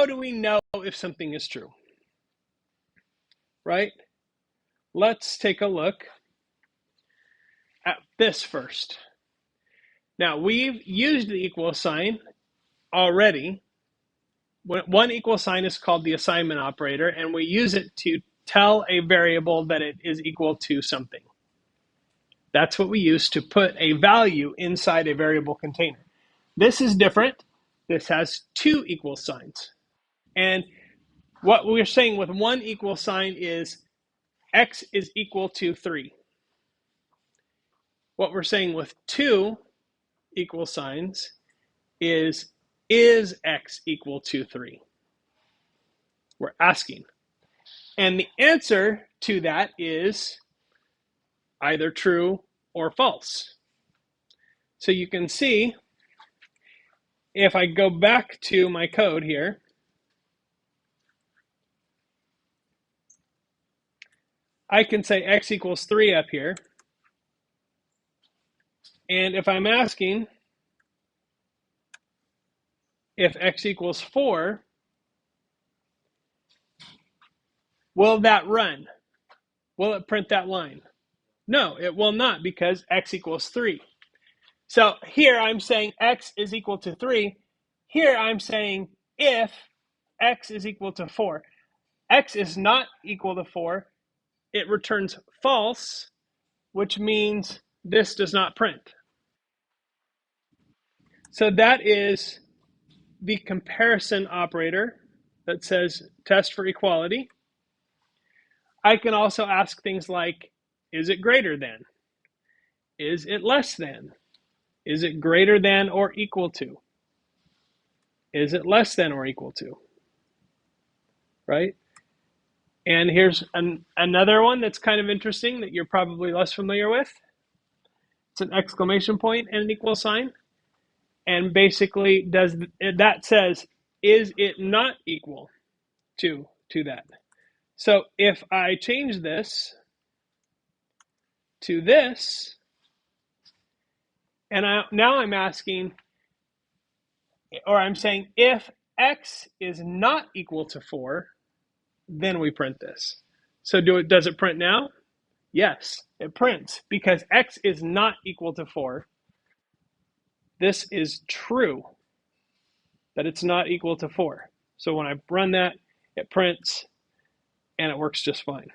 how do we know if something is true? Right? Let's take a look at this first. Now, we've used the equal sign already. One equal sign is called the assignment operator, and we use it to tell a variable that it is equal to something. That's what we use to put a value inside a variable container. This is different. This has two equal signs. And what we're saying with one equal sign is x is equal to 3. What we're saying with two equal signs is x equal to 3? We're asking. And the answer to that is either true or false. So you can see, if I go back to my code here, I can say x equals 3 up here. And if I'm asking if x equals 4, will that run? Will it print that line? No, it will not, because x equals 3. So here I'm saying x is equal to 3. Here I'm saying if x is equal to 4. X is not equal to 4. It returns false, which means this does not print. So that is the comparison operator that says test for equality. I can also ask things like, is it greater than? Is it less than? Is it greater than or equal to? Is it less than or equal to? Right? And here's another one that's kind of interesting that you're probably less familiar with. It's an exclamation point and an equal sign. And basically that says, is it not equal to that? So if I change this to this, and now I'm asking, or I'm saying, if x is not equal to 4, then we print this. So does it print now? Yes, it prints, because x is not equal to 4. This is true, that it's not equal to 4. So when I run that, it prints, and it works just fine.